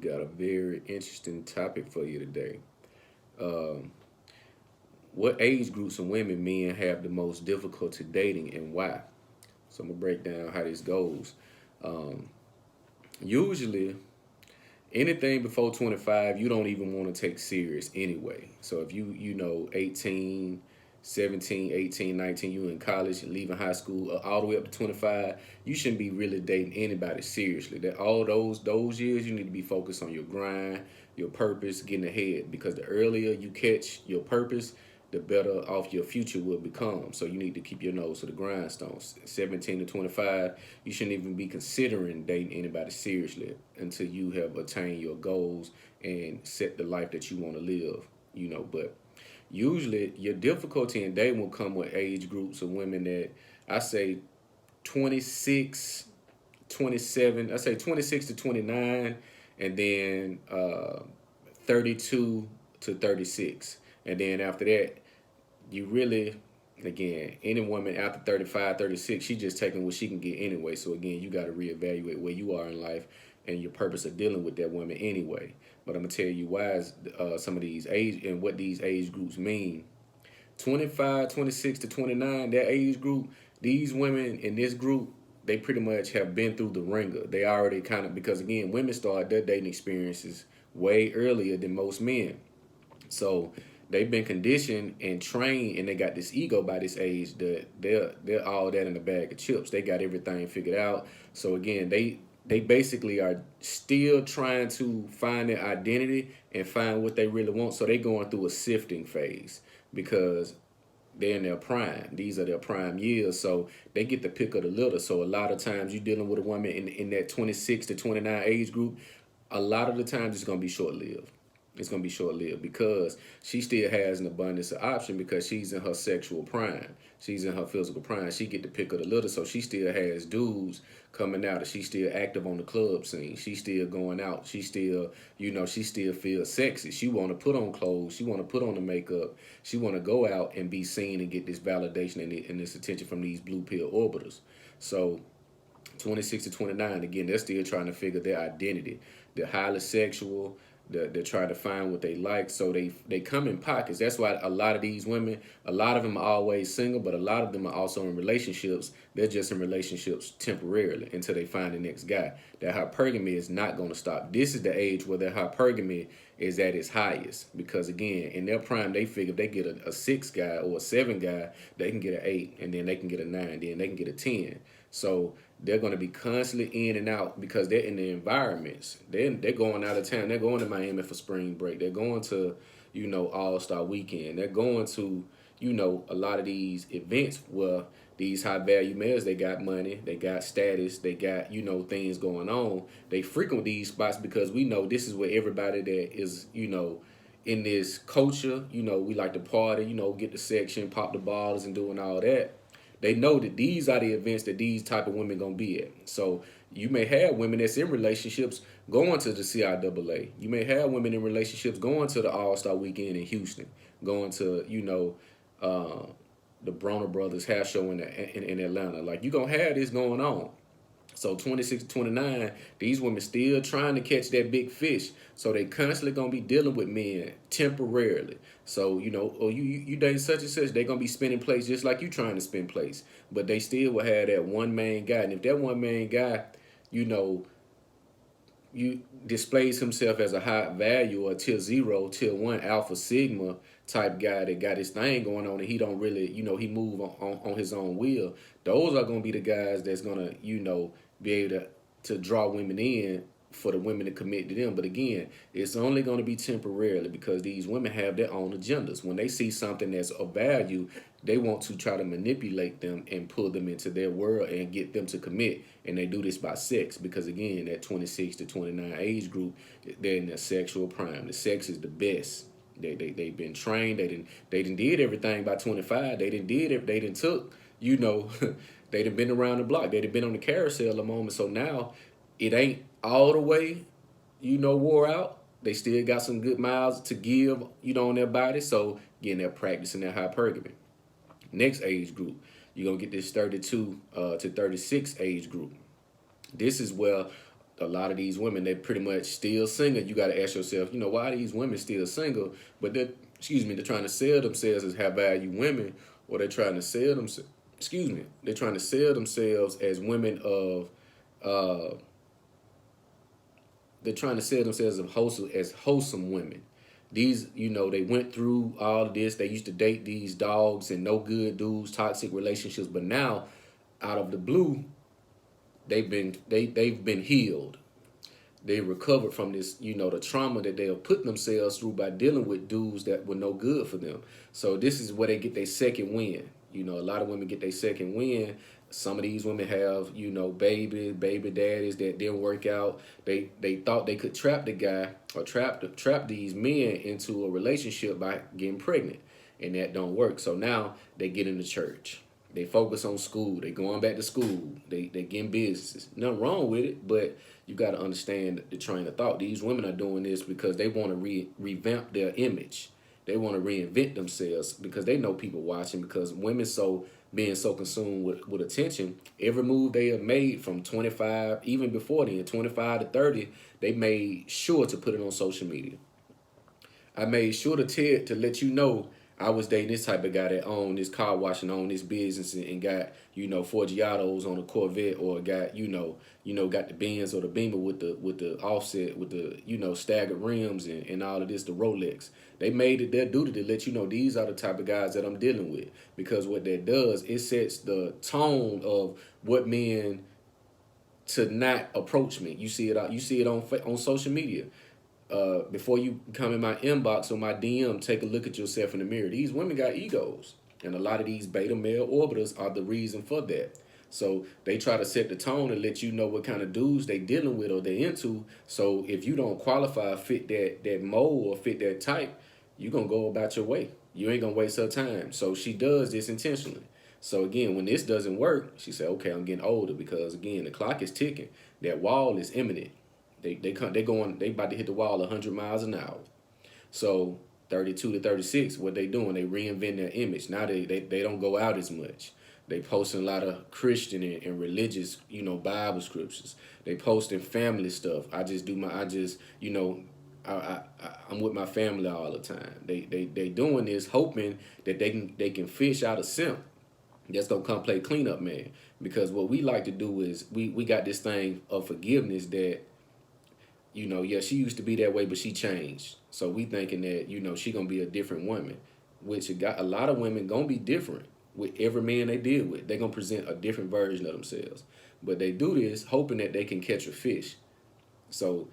got a very interesting topic for you today. Um, what age groups of women men have the most difficulty dating and why? So I'm gonna break down how this goes. Um, Usually, anything before 25, you don't even want to take serious anyway. So if you know 18, 17, 18, 19, you in college and leaving high school all the way up to 25, you shouldn't be really dating anybody seriously. That all those years you need to be focused on your grind, your purpose, getting ahead because the earlier you catch your purpose, the better off your future will become. So you need to keep your nose to the grindstones. 17 to 25, you shouldn't even be considering dating anybody seriously until you have attained your goals and set the life that you want to live, but usually your difficulty in dating will come with age groups of women that I say 26, 27, I say 26 to 29, and then 32 to 36. And then after that, you really, again, any woman after 35, 36, she just taking what she can get anyway. So again, you got to reevaluate where you are in life and your purpose of dealing with that woman anyway. But I'm gonna tell you why is, some of these age and what these age groups mean. 25, 26 to 29, that age group, these women in this group, they pretty much have been through the ringer. They already kind of, because again, women start their dating experiences way earlier than most men. So they've been conditioned and trained, and they got this ego by this age that they're all that in a bag of chips. They got everything figured out. So again, they basically are still trying to find their identity and find what they really want. So they going through a sifting phase because they're in their prime. These are their prime years, so they get the pick of the litter. So a lot of times you're dealing with a woman in that 26 to 29 age group. A lot of the times it's gonna be short lived. It's gonna be short lived because she still has an abundance of option because she's in her sexual prime. She's in her physical prime. She get the pick of the litter, so she still has dudes coming out, and she's still active on the club scene. She's still going out. She still, she still feels sexy. She want to put on clothes. She want to put on the makeup. She want to go out and be seen and get this validation and this attention from these blue pill orbiters. So 26 to 29, again, they're still trying to figure their identity. They're highly sexual. They're trying to find what they like. So they come in pockets. That's why a lot of these women, a lot of them are always single, but a lot of them are also in relationships. They're just in relationships temporarily until they find the next guy. That hypergamy is not going to stop. This is the age where their hypergamy is at its highest because, again, in their prime, they figure if they get a six guy or a seven guy, they can get an eight, and then they can get a nine, then they can get a 10. So they're going to be constantly in and out because they're in the environments. They're going out of town. They're going to Miami for spring break. They're going to, All-Star Weekend. They're going to, a lot of these events where these high value males, they got money, they got status, they got, things going on. They frequent these spots because we know this is where everybody that is, in this culture, we like to party, get the section, pop the bottles and doing all that. They know that these are the events that these type of women gonna be at. So you may have women that's in relationships going to the CIAA. You may have women in relationships going to the All-Star Weekend in Houston, going to the Broner Brothers hair show in Atlanta. Like you gonna have this going on. So 26 to 29, these women still trying to catch that big fish. So they constantly gonna be dealing with men temporarily. So, or you date such and such, they gonna be spending place just like you trying to spend place. But they still will have that one main guy. And if that one main guy, you know, you displays himself as a high value or tier zero, tier one, alpha sigma type guy that got his thing going on and he don't really, he move on his own will. Those are gonna be the guys that's gonna, be able to draw women in for the women to commit to them. But again, it's only going to be temporarily because these women have their own agendas. When they see something that's of value, they want to try to manipulate them and pull them into their world and get them to commit. And they do this by sex because, again, that 26 to 29 age group, they're in their sexual prime. The sex is the best. They've been trained. They didn't did everything by 25. They didn't did it. They didn't took, they done been around the block. They done been on the carousel a moment. So now it ain't all the way, wore out. They still got some good miles to give, on their body. So again, they're practicing their hypergamy. Next age group, you're gonna get this 32 to 36 age group. This is where a lot of these women, they pretty much still single. You got to ask yourself, why are these women still single? But they're trying to sell themselves as high value women, or they're trying to sell them. They're trying to sell themselves as women of. They're trying to sell themselves as wholesome women. These, they went through all of this. They used to date these dogs and no good dudes, toxic relationships. But now, out of the blue, they've been healed. They recovered from this, the trauma that they have put themselves through by dealing with dudes that were no good for them. So this is where they get their second win. A lot of women get their second win. Some of these women have, baby daddies that didn't work out. They thought they could trap the guy or trap these men into a relationship by getting pregnant, and that don't work. So now they get into church. They focus on school. They going back to school. They getting businesses. Nothing wrong with it, but you got to understand the train of thought. These women are doing this because they want to revamp their image. They want to reinvent themselves because they know people watching. Because women being so consumed with attention, every move they have made from 25, even before then, 25 to 30, they made sure to put it on social media. I made sure to let you know I was dating this type of guy that owned this car wash and owned this business and got, four Giottos on a Corvette, or got, got the Benz or the Beamer with the offset, with the, staggered rims and all of this, the Rolex. They made it their duty to let you know these are the type of guys that I'm dealing with. Because what that does, it sets the tone of what men to not approach me. You see it on social media. Before you come in my inbox or my DM, take a look at yourself in the mirror. These women got egos, and a lot of these beta male orbiters are the reason for that. So they try to set the tone and let you know what kind of dudes they dealing with or they into. So if you don't qualify, fit that mold or fit that type, you're going to go about your way. You ain't going to waste her time. So she does this intentionally. So again, when this doesn't work, she said, okay, I'm getting older, because again, the clock is ticking. That wall is imminent. They about to hit the wall 100 miles an hour. So 32 to 36, what they doing? They reinvent their image. Now they don't go out as much. They posting a lot of Christian and religious, Bible scriptures. They posting family stuff. I'm with my family all the time. They doing this hoping that they can fish out a simp that's gonna come play cleanup man. Because what we like to do is we got this thing of forgiveness that, yeah, she used to be that way, but she changed. So we thinking that, she gonna be a different woman, which a lot of women gonna be different with every man they deal with. They gonna present a different version of themselves. But they do this hoping that they can catch a fish. So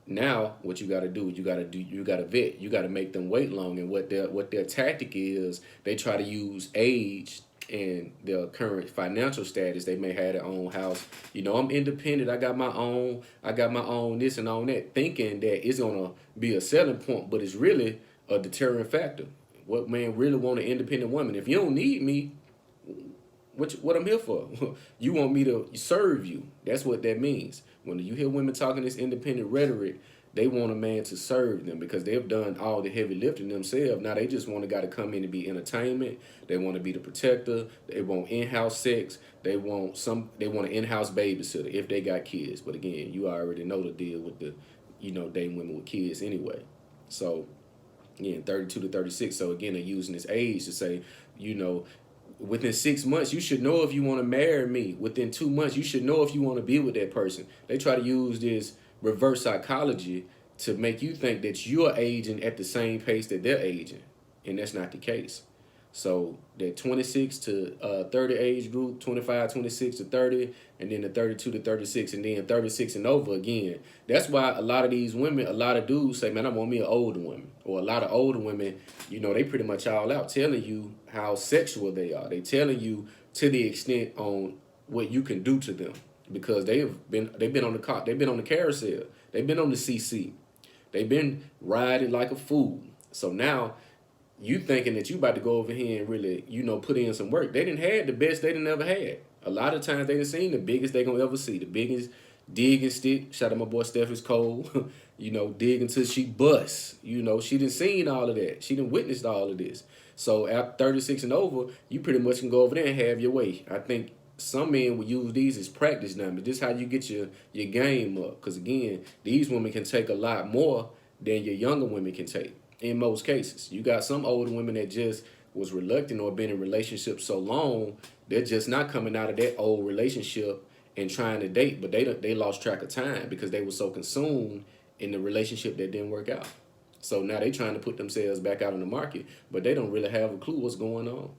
now what you gotta do, you gotta vet. You gotta make them wait long. And what their tactic is, they try to use age and their current financial status. They may have their own house. I'm independent. I got my own this and on that, thinking that it's gonna be a selling point, but it's really a deterrent factor. What man really want an independent woman? If you don't need me, what I'm here for? You want me to serve you. That's what that means. When you hear women talking this independent rhetoric, they want a man to serve them because they've done all the heavy lifting themselves. Now they just want a guy to come in and be entertainment. They want to be the protector. They want in-house sex. They want an in-house babysitter if they got kids. But again, you already know the deal with the, dating women with kids anyway. So, again, 32 to 36. So again, they're using this age to say, within 6 months, you should know if you want to marry me. Within 2 months, you should know if you want to be with that person. They try to use this reverse psychology to make you think that you're aging at the same pace that they're aging. And that's not the case. So that 26 to 30 age group, 25, 26 to 30, and then the 32 to 36, and then 36 and over again. That's why a lot of these women, a lot of dudes say, man, I want me an older woman. Or a lot of older women, they pretty much all out telling you how sexual they are. They telling you to the extent on what you can do to them. Because they've been on the car, they've been on the carousel, they've been on the CC, they've been riding like a fool. So now you thinking that you about to go over here and really, put in some work. They didn't have the best they didn't ever had. A lot of times they done seen the biggest they gonna ever see, the biggest dig and stick. Shout out my boy Steph Cole, dig until she busts. She done seen all of that. She done witnessed all of this. So after 36 and over, you pretty much can go over there and have your way. I think some men will use these as practice numbers. This is how you get your game up. Because again, these women can take a lot more than your younger women can take. In most cases, you got some older women that just was reluctant or been in relationships so long, they're just not coming out of that old relationship and trying to date, but they lost track of time because they were so consumed in the relationship that didn't work out. So now they trying to put themselves back out on the market, but they don't really have a clue what's going on.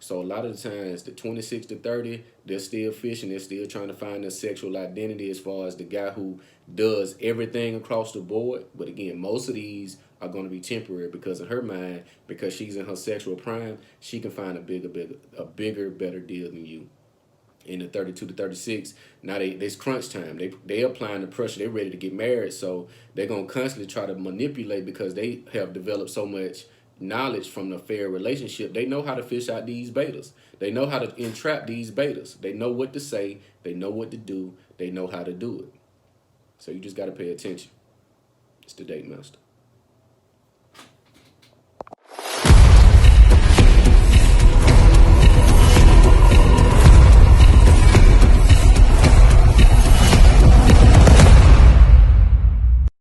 So a lot of the times, the 26 to 30, they're still fishing. They're still trying to find their sexual identity as far as the guy who does everything across the board. But again, most of these are going to be temporary because in her mind, because she's in her sexual prime, she can find a bigger, better deal than you. In the 32 to 36, now it's crunch time. They applying the pressure. They're ready to get married, so they're gonna constantly try to manipulate because they have developed so much knowledge from the fair relationship. They know how to fish out these betas. They know how to entrap these betas. They know what to say. They know what to do. They know how to do it. So you just got to pay attention. It's the Date Master.